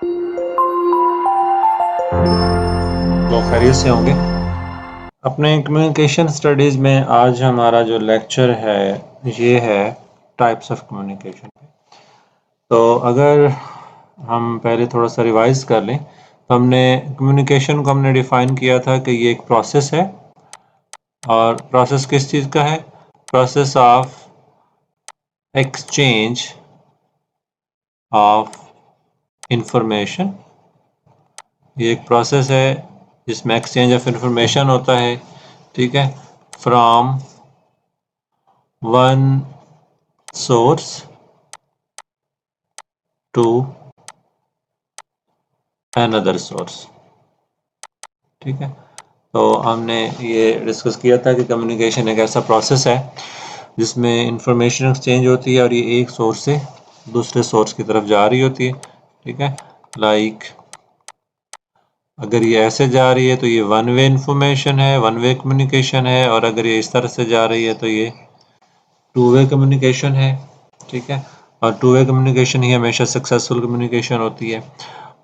तो खैरियत से होंगे। अपने कम्युनिकेशन स्टडीज़ में आज हमारा जो लेक्चर है ये है टाइप्स ऑफ कम्युनिकेशन। तो अगर हम पहले थोड़ा सा रिवाइज कर लें तो हमने कम्युनिकेशन को हमने डिफ़ाइन किया था कि ये एक प्रोसेस है। और प्रोसेस किस चीज़ का है? Process of exchange of information. ये एक प्रोसेस है जिसमें एक्सचेंज ऑफ इंफॉर्मेशन होता है, ठीक है, from one source to another source, ठीक है। तो हमने ये डिस्कस किया था कि कम्युनिकेशन एक ऐसा प्रोसेस है जिसमें इंफॉर्मेशन एक्सचेंज होती है और ये एक सोर्स से दूसरे सोर्स की तरफ जा रही होती है, ठीक है। लाइक अगर ये ऐसे जा रही है तो ये वन वे इंफॉर्मेशन है, वन वे कम्युनिकेशन है, और अगर ये इस तरह से जा रही है तो ये टू वे कम्युनिकेशन है, ठीक है। और टू वे कम्युनिकेशन ही हमेशा सक्सेसफुल कम्युनिकेशन होती है।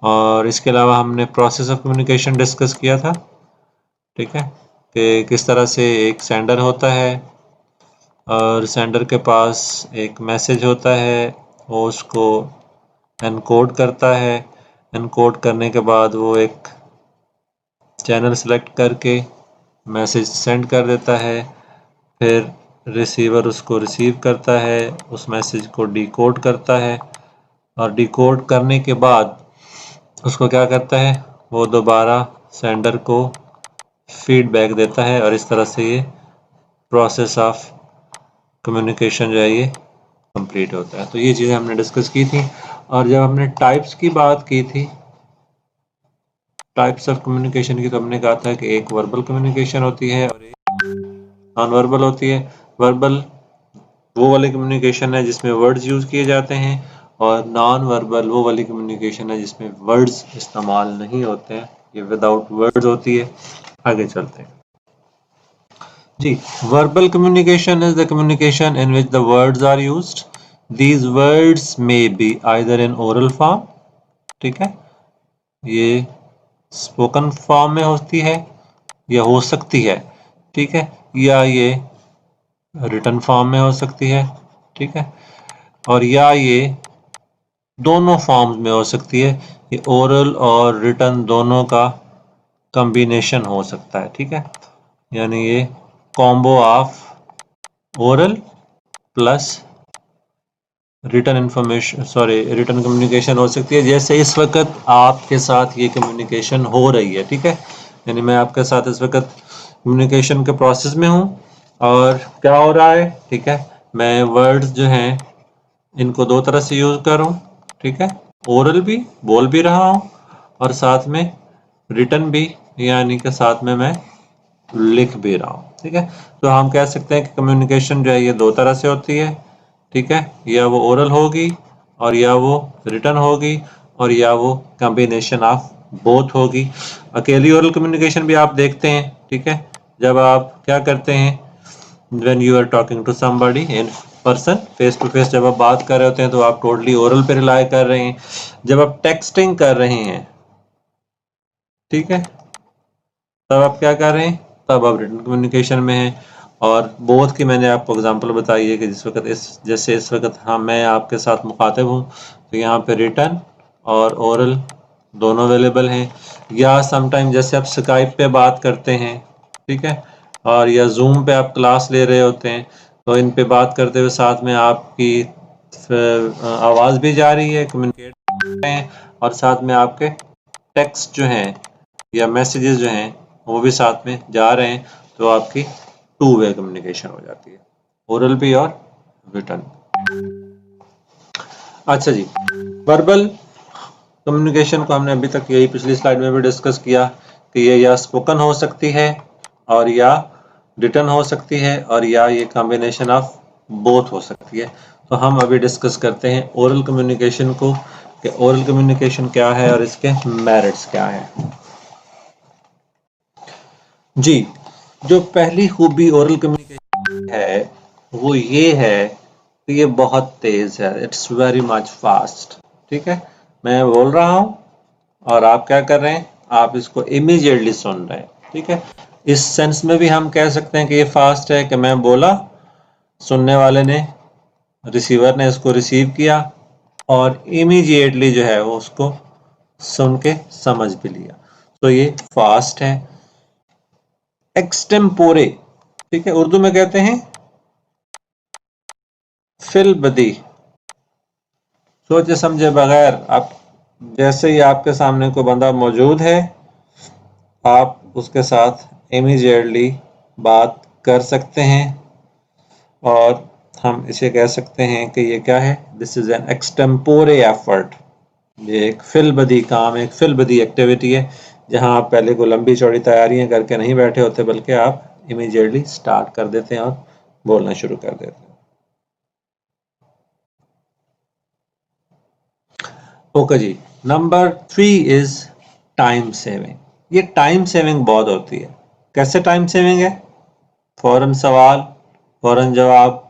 और इसके अलावा हमने प्रोसेस ऑफ कम्युनिकेशन डिस्कस किया था, ठीक है, कि किस तरह से एक सेंडर होता है और सेंडर के पास एक मैसेज होता है, वो उसको एनकोड करता है, एनकोड करने के बाद वो एक चैनल सेलेक्ट करके मैसेज सेंड कर देता है, फिर रिसीवर उसको रिसीव करता है, उस मैसेज को डिकोड करता है, और डिकोड करने के बाद उसको क्या करता है, वो दोबारा सेंडर को फीडबैक देता है, और इस तरह से ये प्रोसेस ऑफ कम्युनिकेशन जो है ये कंप्लीट होता है। तो ये चीज़ें हमने डिस्कस की थी। और जब हमने टाइप्स की बात की थी, टाइप्स ऑफ कम्युनिकेशन की, तो हमने कहा था कि एक वर्बल कम्युनिकेशन होती है और एक नॉन वर्बल होती है। वर्बल वो वाली कम्युनिकेशन है जिसमें वर्ड्स यूज़ किए जाते हैं, और नॉन वर्बल वो वाली कम्युनिकेशन है जिसमें वर्ड्स इस्तेमाल नहीं होते हैं, ये विदाउट वर्ड्स होती है। आगे चलते हैं जी। Verbal communication is the communication in which the words are used. These words may be either in oral form, ठीक है, ये स्पोकन फॉर्म में होती है या हो सकती है, ठीक है, या ये रिटन फॉर्म में हो सकती है, ठीक है, और या ये दोनों फॉर्म्स में हो सकती है। ये ओरल और रिटन दोनों का कॉम्बिनेशन हो सकता है, ठीक है, यानी ये combo of oral plus written information, sorry, written communication हो सकती है। जैसे इस वक्त आपके साथ ये कम्युनिकेशन हो रही है, ठीक है, यानी मैं आपके साथ इस वक्त कम्युनिकेशन के प्रोसेस में हूँ, और क्या हो रहा है, ठीक है, मैं वर्ड्स जो हैं इनको दो तरह से यूज़ कर रहा हूँ, ठीक है, ओरल भी बोल भी रहा हूँ और साथ में रिटन भी, यानी कि साथ में मैं लिख भी रहा हूँ, ठीक है। तो हम कह सकते हैं कि कम्युनिकेशन जो है ये दो तरह से होती है, ठीक है, या वो ओरल होगी और या वो रिटन होगी और या वो कॉम्बिनेशन ऑफ बोथ होगी। अकेली ओरल कम्युनिकेशन भी आप देखते हैं, ठीक है, जब आप क्या करते हैं, when you are talking to somebody in person, face to face जब आप बात कर रहे होते हैं तो आप टोटली ओरल पे रिलाई कर रहे हैं। जब आप टेक्सटिंग कर रहे हैं, ठीक है, तब आप क्या कर रहे हैं, तब आप रिटन कम्युनिकेशन में हैं। और बोथ की मैंने आपको एग्जांपल बताई है कि जिस वक्त जैसे इस वक्त हाँ मैं आपके साथ मुखातिब हूँ तो यहाँ पे रिटन और ओरल दोनों अवेलेबल हैं। या समटाइम जैसे आप स्काइप पे बात करते हैं, ठीक है, और या जूम पे आप क्लास ले रहे होते हैं, तो इन पे बात करते हुए साथ में आपकी आवाज़ भी जा रही है, कम्युनिकेट कर रहे हैं, और साथ में आपके टेक्स्ट जो हैं या मैसेजेस जो हैं वो भी साथ में जा रहे हैं, तो आपकी टू वे कम्युनिकेशन हो जाती है, ओरल भी और रिटन। अच्छा जी, वर्बल कम्युनिकेशन को हमने अभी तक यही पिछली स्लाइड में भी डिस्कस किया कि ये या स्पोकन हो सकती है और या रिटन हो सकती है और या ये कॉम्बिनेशन ऑफ बोथ हो सकती है। तो हम अभी डिस्कस करते हैं ओरल कम्युनिकेशन को कि ओरल कम्युनिकेशन क्या है और इसके मेरिट्स क्या है। जी, जो पहली खूबी ओरल कम्युनिकेशन है वो ये है कि ये बहुत तेज है, इट्स वेरी मच फास्ट, ठीक है, मैं बोल रहा हूँ और आप क्या कर रहे हैं, आप इसको इमीडिएटली सुन रहे हैं। ठीक है, इस सेंस में भी हम कह सकते हैं कि ये फास्ट है कि मैं बोला, सुनने वाले ने, रिसीवर ने इसको रिसीव किया और इमीडिएटली जो है वो उसको सुन के समझ भी लिया, तो ये फास्ट है। एक्सटेम्पोरे, ठीक है, उर्दू में कहते हैं फिल बदी, सोचे समझे बगैर। आप जैसे ही आपके सामने कोई बंदा मौजूद है, आप उसके साथ इमीडिएटली बात कर सकते हैं और हम इसे कह सकते हैं कि ये क्या है, दिस इज एन एक्सटेम्पोरे एफर्ट। ये एक फिलबदी काम, एक फिलबदी एक्टिविटी है, जहां आप पहले को लंबी चौड़ी तैयारियां करके नहीं बैठे होते, बल्कि आप इमीडिएटली स्टार्ट कर देते हैं और बोलना शुरू कर देते हैं। ओके जी, नंबर 3 इज टाइम सेविंग। ये टाइम सेविंग बहुत होती है। कैसे टाइम सेविंग है? फौरन सवाल, फौरन जवाब,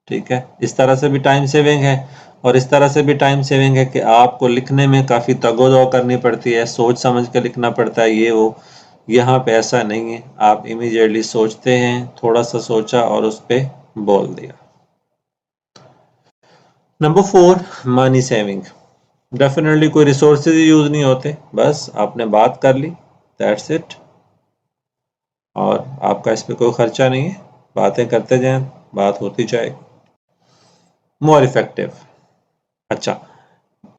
ठीक है, इस तरह से भी टाइम सेविंग है। और इस तरह से भी टाइम सेविंग है कि आपको लिखने में काफ़ी तगोदो करनी पड़ती है, सोच समझ के लिखना पड़ता है, ये वो। यहाँ पे ऐसा नहीं है, आप इमीडिएटली सोचते हैं, थोड़ा सा सोचा और उस पर बोल दिया। Number 4, money saving. डेफिनेटली कोई रिसोर्सेज यूज नहीं होते, बस आपने बात कर ली, दैट्स इट, और आपका इस पर कोई खर्चा नहीं है, बातें करते जाएं, बात होती जाए। More effective. अच्छा,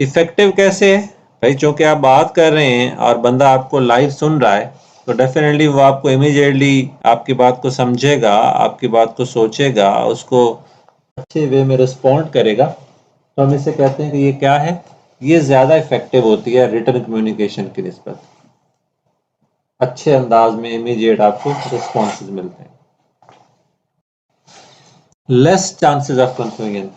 इफेक्टिव कैसे है भाई? चूंकि आप बात कर रहे हैं और बंदा आपको लाइव सुन रहा है, तो डेफिनेटली वो आपको इमीडिएटली आपकी बात को समझेगा, आपकी बात को सोचेगा, उसको अच्छे वे में रिस्पॉन्ड करेगा। तो हम इसे कहते हैं कि ये क्या है, ये ज़्यादा इफेक्टिव होती है रिटर्न कम्युनिकेशन की निस्बत। अच्छे अंदाज में इमीडिएट आपको रिस्पॉन्सेज मिलते हैं। Less chances of confusion.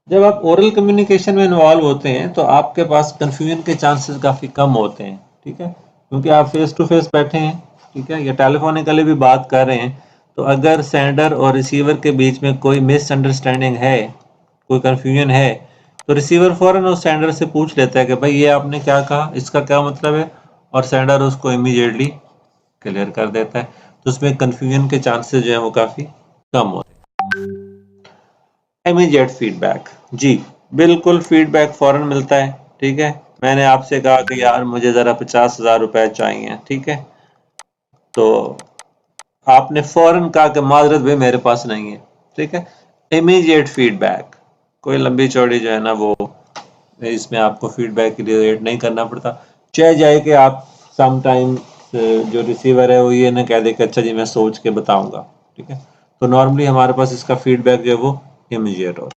जब आप ओरल कम्युनिकेशन में इन्वॉल्व होते हैं तो आपके पास कंफ्यूजन के चांसेस काफ़ी कम होते हैं, ठीक है, क्योंकि आप फेस टू फेस बैठे हैं, ठीक है, या टेलीफोनिकली भी बात कर रहे हैं। तो अगर सेंडर और रिसीवर के बीच में कोई मिसअंडरस्टैंडिंग है, कोई कंफ्यूजन है, तो रिसीवर फ़ौरन उस सेंडर से पूछ लेता है कि भाई ये आपने क्या कहा, इसका क्या मतलब है, और सेंडर उसको इमीडिएटली क्लियर कर देता है। तो उसमें कंफ्यूजन के चांसेस जो है वो काफ़ी कम होते हैं। इमीडिएट फीडबैक, जी बिल्कुल, फीडबैक फौरन मिलता है। ठीक है, मैंने आपसे कहा कि यार मुझे ज़रा 50,000 रुपए चाहिए, ठीक है, तो आपने फौरन कहा कि माजरत भाई मेरे पास नहीं है, ठीक है, इमीडिएट फीडबैक। कोई लंबी चौड़ी जो है ना वो इसमें आपको फीडबैक के लिए वेट नहीं करना पड़ता। चाहे जाए कि आप सम टाइम जो रिसीवर है वो ये ना कह दे कि अच्छा जी मैं सोच के बताऊंगा, ठीक है, तो नॉर्मली हमारे पास इसका फीडबैक जो है वो इमीडिएट हो।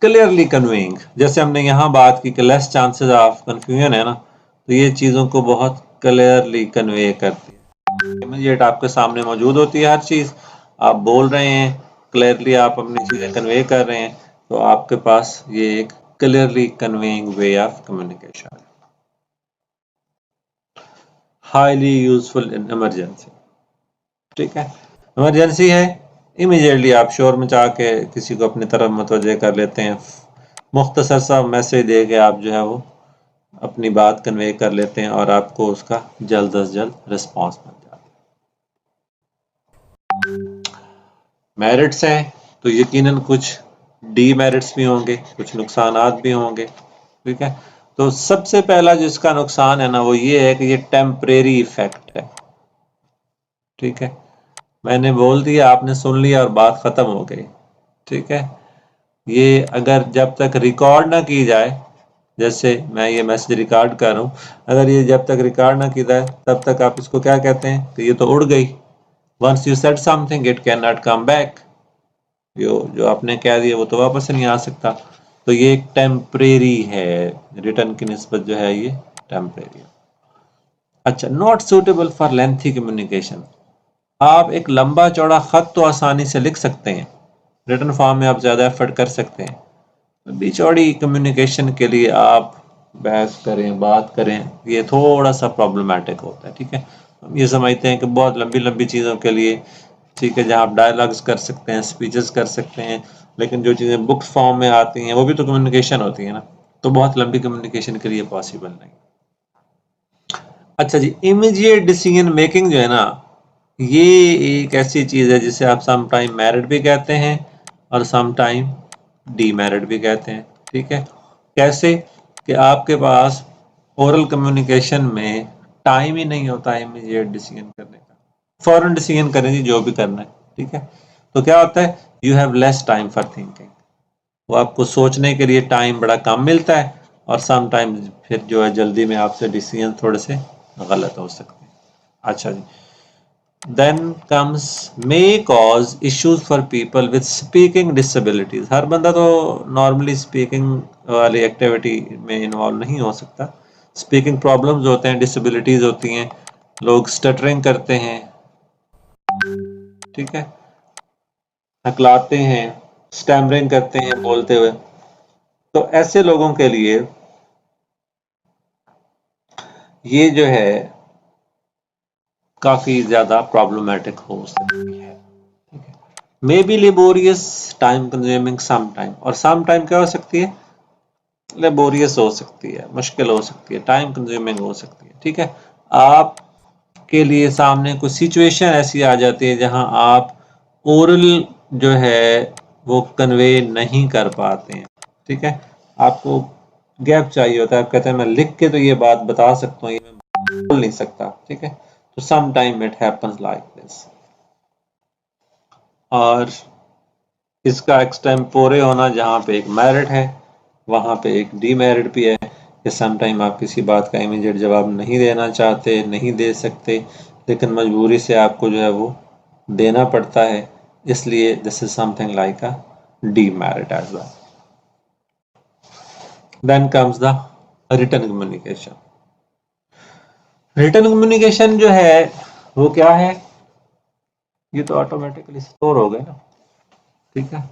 क्लियरली कन्वेइंग, जैसे हमने यहाँ बात की कि लेस चांसेस ऑफ कंफ्यूजन है ना, तो ये चीज़ों को बहुत क्लियरली कन्वे करती है। इमीडिएट आपके सामने मौजूद होती है हर चीज़, आप बोल रहे हैं क्लियरली, आप अपनी चीज़ें कन्वे कर रहे हैं, तो आपके पास ये एक clearly conveying way of communication. Highly useful in emergency, ठीक है, इमरजेंसी है, इमीडिएटली आप शोर मचा के किसी को अपनी तरफ मुतवज्जे कर लेते हैं, मुख्तसर सा मैसेज दे के आप जो है वो अपनी बात कन्वे कर लेते हैं और आपको उसका जल्द अज जल्द रिस्पॉन्स मिल जाता है। मेरिट्स हैं तो यकीनन कुछ डीमेरिट्स भी होंगे, कुछ नुकसानात भी होंगे, ठीक है, तो सबसे पहला जिसका नुकसान है ना वो ये है कि ये टेम्परेरी इफेक्ट है, ठीक है, मैंने बोल दिया, आपने सुन लिया और बात खत्म हो गई, ठीक है, ये अगर जब तक रिकॉर्ड ना की जाए, जैसे मैं ये मैसेज रिकॉर्ड कर रहा हूँ, अगर ये जब तक रिकॉर्ड ना की जाए तब तक आप इसको क्या कहते हैं कि ये तो उड़ गई। Once you said something it cannot come back, जो आपने कह दिया वो तो वापस नहीं आ सकता, तो ये एक टेम्परेरी है, रिटर्न की निस्बत जो है ये टेम्परेरी है। अच्छा, not suitable for lengthy communication. आप एक लंबा चौड़ा खत तो आसानी से लिख सकते हैं, रिटर्न फॉर्म में आप ज़्यादा एफर्ट कर सकते हैं, लंबी चौड़ी कम्युनिकेशन के लिए आप बहस करें, बात करें, ये थोड़ा सा प्रॉब्लमेटिक होता है, ठीक है, हम ये समझते हैं कि बहुत लंबी लंबी चीज़ों के लिए, ठीक है, जहाँ आप डायलॉग्स कर सकते हैं, स्पीचेस कर सकते हैं, लेकिन जो चीज़ें बुक फॉर्म में आती हैं वो भी तो कम्युनिकेशन होती है ना, तो बहुत लंबी कम्युनिकेशन के लिए पॉसिबल नहीं। अच्छा जी, इमीडिएट डिसीजन मेकिंग जो है ना, ये एक ऐसी चीज़ है जिसे आप सम टाइम मैरिड भी कहते हैं और सम टाइम डीमैरिड भी कहते हैं। ठीक है, कैसे कि आपके पास ओरल कम्युनिकेशन में टाइम ही नहीं होता इमीडिएट डिसीजन करने का, फौरन डिसीजन करें जी जो भी करना है। ठीक है, तो क्या होता है, you have less time for thinking, वो आपको सोचने के लिए टाइम बड़ा कम मिलता है और सम टाइम फिर जो है जल्दी में आपसे डिसीजन थोड़े से गलत हो सकते हैं। अच्छा जी, then comes may cause issues for people with speaking disabilities. हर बंदा तो नॉर्मली स्पीकिंग वाली एक्टिविटी में इन्वॉल्व नहीं हो सकता। स्पीकिंग प्रॉब्लम्स होते हैं, डिसेबिलिटीज होती हैं, लोग स्टटरिंग करते हैं, ठीक है, हकलाते हैं, स्टैमरिंग करते हैं बोलते हुए। तो ऐसे लोगों के लिए ये जो है काफी ज्यादा प्रॉब्लमेटिक हो सकती है। May be laborious, time consuming some time, और सम टाइम क्या हो सकती है, लेबोरियस हो सकती है, मुश्किल हो सकती है, टाइम कंज्यूमिंग हो सकती है। ठीक है, आपके लिए सामने कुछ सिचुएशन ऐसी आ जाती है जहां आप ओरल जो है वो कन्वे नहीं कर पाते हैं। ठीक है, आपको गैप चाहिए होता है, आप कहते हैं मैं लिख के तो ये बात बता सकता हूँ, ये मैं बोल नहीं सकता। ठीक है, तो some time it happens like this. और इसका एक्सटेम्पोरे होना, जहाँ पे एक मैरिड है वहाँ पे एक डीमेरिड भी है कि सम टाइम आप किसी बात का इमीडिएट जवाब नहीं देना चाहते, नहीं दे सकते, लेकिन मजबूरी से आपको जो है वो देना पड़ता है, इसलिए this is something like a demerit as well. Then comes the written communication. Written communication जो है वो क्या है, ये तो ऑटोमेटिकली स्टोर हो गए ना। ठीक है,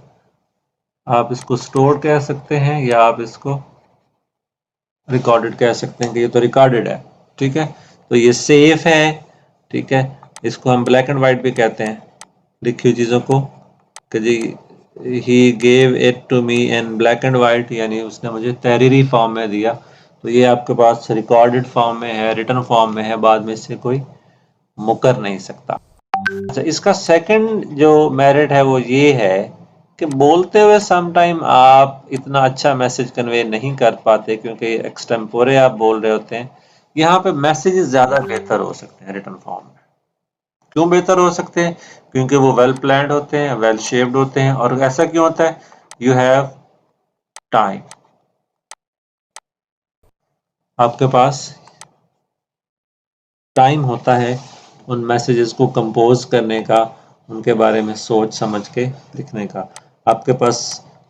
आप इसको स्टोर कह सकते हैं या आप इसको रिकॉर्डेड कह सकते हैं कि ये तो रिकॉर्डेड है। ठीक है, तो ये सेफ है। ठीक है, इसको हम ब्लैक एंड वाइट भी कहते हैं लिखी हुई चीज़ों को, कि जी he gave it to me in black and white, यानी उसने मुझे तहरीरी फॉर्म में दिया। तो ये आपके पास रिकॉर्डेड फॉर्म में है, रिटन फॉर्म में है, बाद में इससे कोई मुकर नहीं सकता। अच्छा, इसका सेकंड जो मेरिट है वो ये है कि बोलते हुए सम टाइम आप इतना अच्छा मैसेज कन्वे नहीं कर पाते क्योंकि एक्सटेम्पोरे आप बोल रहे होते हैं। यहाँ पे मैसेजेस ज़्यादा बेहतर हो सकते हैं रिटन फॉर्म में। क्यों बेहतर हो सकते हैं, क्योंकि वो वेल प्लान्ड होते हैं, वेल शेप्ड होते हैं। और ऐसा क्यों होता है, यू हैव टाइम, आपके पास टाइम होता है उन मैसेजेस को कंपोज करने का, उनके बारे में सोच समझ के लिखने का। आपके पास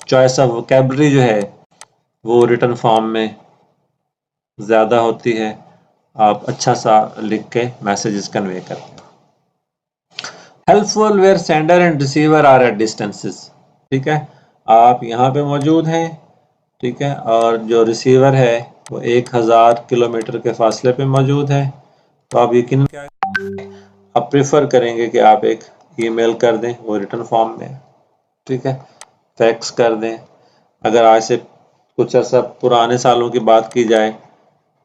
चॉइस ऑफ वोकैबुलरी जो है वो रिटन फॉर्म में ज़्यादा होती है, आप अच्छा सा लिख के मैसेजेस कन्वे करते हैं। Helpful where sender and receiver are at distances. ठीक है, आप यहाँ पे मौजूद हैं, ठीक है, और जो रिसीवर है वो 1000 किलोमीटर के फासले पे मौजूद है। तो आप यकीन क्या आप प्रेफर करेंगे कि आप एक ईमेल कर दें, वो रिटन फॉर्म में। ठीक है, फैक्स कर दें। अगर आज से कुछ ऐसा पुराने सालों की बात की जाए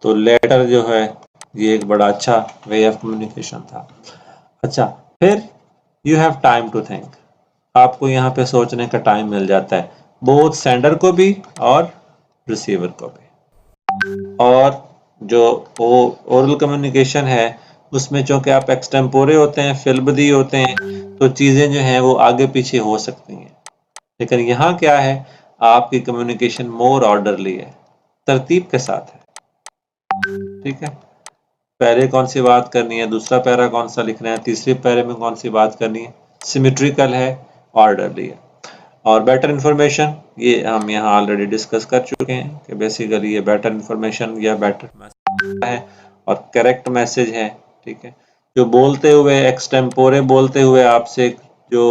तो लेटर जो है ये एक बड़ा अच्छा वे ऑफ कम्युनिकेशन था। अच्छा, फिर you have time to think, आपको यहाँ पे सोचने का टाइम मिल जाता है, बोथ सेंडर को भी और रिसीवर को भी। और जो ओरल कम्युनिकेशन है उसमें चूंकि आप एक्सटेम्पोरे होते हैं, फिल्बदी होते हैं, तो चीज़ें जो हैं वो आगे पीछे हो सकती हैं। लेकिन यहाँ क्या है, आपकी कम्युनिकेशन मोर ऑर्डरली है, तरतीब के साथ है। ठीक है, पहले कौन सी बात करनी है, दूसरा पैरा कौन सा लिखना है, तीसरे पैरे में कौन सी बात करनी है, सिमेट्रिकल है, ऑर्डरली है। और बेटर इन्फॉर्मेशन, ये हम यहाँ ऑलरेडी डिस्कस कर चुके हैं कि बेसिकली ये बेटर इन्फॉर्मेशन या बेटर मैसेज है और करेक्ट मैसेज है। ठीक है, जो बोलते हुए एक्सटेम्पोरे बोलते हुए आपसे जो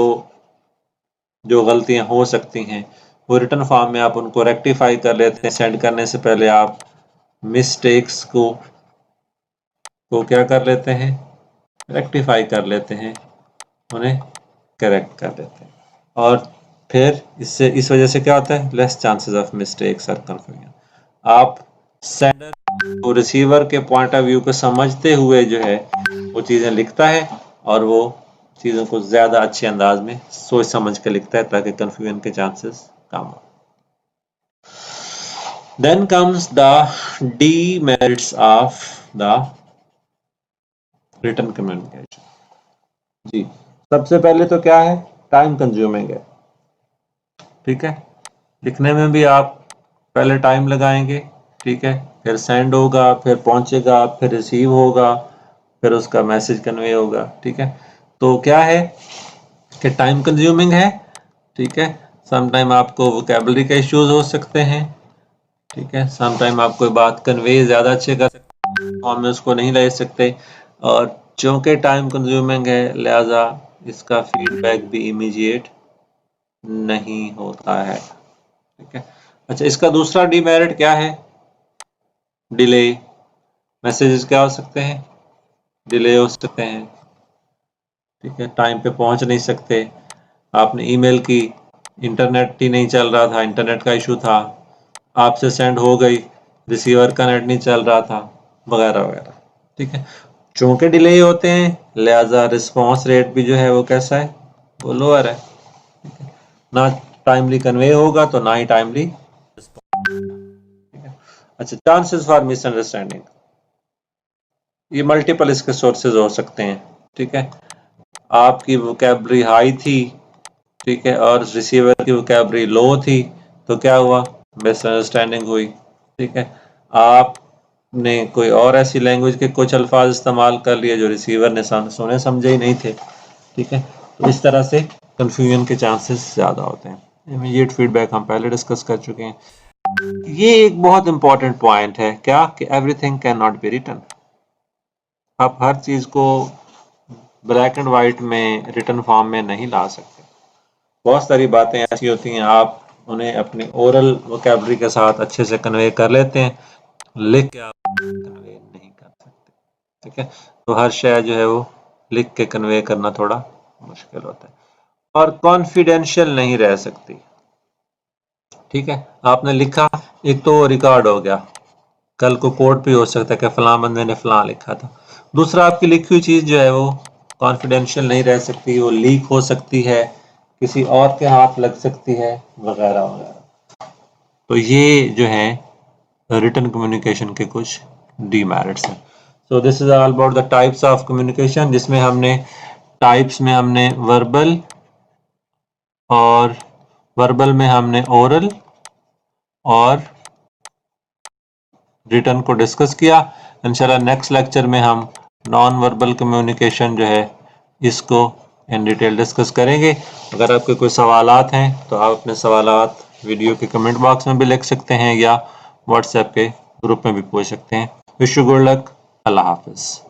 जो गलतियां हो सकती हैं वो रिटन फॉर्म में आप उनको रेक्टिफाई कर लेते हैं। सेंड करने से पहले आप मिस्टेक्स को क्या कर लेते हैं, रेक्टिफाई कर लेते हैं, उन्हें करेक्ट कर देते हैं। और फिर इससे इस वजह से क्या होता है, लेस चांसेस ऑफ मिस्टेक्स और कंफ्यूजन। आप सेंडर को रिसीवर के पॉइंट ऑफ व्यू को समझते हुए जो है वो चीज़ें लिखता है और वो चीज़ों को ज़्यादा अच्छे अंदाज में सोच समझ के लिखता है ताकि कंफ्यूजन के चांसेस कम हो। Then comes the demerits of the written communication। जी, सबसे पहले तो क्या है, टाइम कंज्यूमिंग है। ठीक है, लिखने में भी आप पहले टाइम लगाएंगे, ठीक है, फिर सेंड होगा, फिर पहुंचेगा, फिर रिसीव होगा, फिर उसका मैसेज कन्वे होगा। ठीक है, तो क्या है कि टाइम कंज्यूमिंग है। ठीक है, समटाइम आपको वोकैबुलरी के इश्यूज हो सकते हैं। ठीक है, समटाइम आप कोई बात कन्वे ज़्यादा अच्छे कर सकते हैं, फॉर्म में उसको नहीं ले सकते, और चूँकि टाइम कंज्यूमिंग है लिहाजा इसका फीडबैक भी इमीडिएट नहीं होता है। ठीक है, अच्छा, इसका दूसरा डीमेरिट क्या है, डिले। मैसेजेस क्या हो सकते हैं, डिले हो सकते हैं। ठीक है, टाइम पे पहुंच नहीं सकते, आपने ईमेल की, इंटरनेट ही नहीं चल रहा था, इंटरनेट का इशू था, आपसे सेंड हो गई, रिसीवर का नेट नहीं चल रहा था, वगैरह वगैरह। ठीक है, चूंकि डिले होते हैं लिहाजा रिस्पॉन्स रेट भी जो है वो कैसा है, वो लोअर है। ना टाइमली कन्वे होगा तो ना ही टाइमली रिस्पॉन्स। अच्छा, चांसेस फॉर मिसअंडरस्टैंडिंग, ये मल्टीपल इसके सोर्सेज हो सकते हैं। ठीक है, आपकी वोकैबुलरी हाई थी, ठीक है, और रिसीवर की वोकैबुलरी लो थी, तो क्या हुआ, मिसअंडरस्टैंडिंग हुई। ठीक है, आपने कोई और ऐसी लैंग्वेज के कुछ अल्फाज इस्तेमाल कर लिए जो रिसीवर ने सुने समझे ही नहीं थे। ठीक है, तो इस तरह से कंफ्यूजन के चांसेस ज़्यादा होते हैं। इमीडिएट फीडबैक हम पहले डिस्कस कर चुके हैं। ये एक बहुत इंपॉर्टेंट पॉइंट है, क्या कि everything cannot be written. आप हर चीज़ को ब्लैक एंड वाइट में रिटन फॉर्म में नहीं ला सकते। बहुत सारी बातें ऐसी होती हैं आप उन्हें अपने ओरल वोकैबुलरी के साथ अच्छे से कन्वे कर लेते हैं, लिख के आप कन्वे नहीं कर सकते। ठीक है, तो हर शय जो है वो लिख के कन्वे करना थोड़ा मुश्किल होता है, और कॉन्फिडेंशियल नहीं रह सकती। ठीक है, आपने लिखा, एक तो रिकॉर्ड हो गया, कल को कोर्ट भी हो सकता है कि फलां बंदे ने फलां लिखा था। दूसरा, आपकी लिखी हुई चीज़ जो है वो कॉन्फिडेंशियल नहीं रह सकती, वो लीक हो सकती है, किसी और के हाथ लग सकती है, वगैरह वगैरह। तो ये जो है रिटन कम्युनिकेशन के कुछ डीमेरिट्स हैं। So this is all about the types of communication, जिसमें हमने टाइप्स में हमने वर्बल, और वर्बल में हमने ओरल और रिटन को डिस्कस किया। इंशाल्लाह नेक्स्ट लेक्चर में हम नॉन वर्बल कम्युनिकेशन जो है इसको इन डिटेल डिस्कस करेंगे। अगर आपके कोई सवालात हैं तो आप अपने सवालात वीडियो के कमेंट बॉक्स में भी लिख सकते हैं या व्हाट्सएप के ग्रुप में भी पूछ सकते हैं। Wish you good luck. अल्लाह हाफिज़।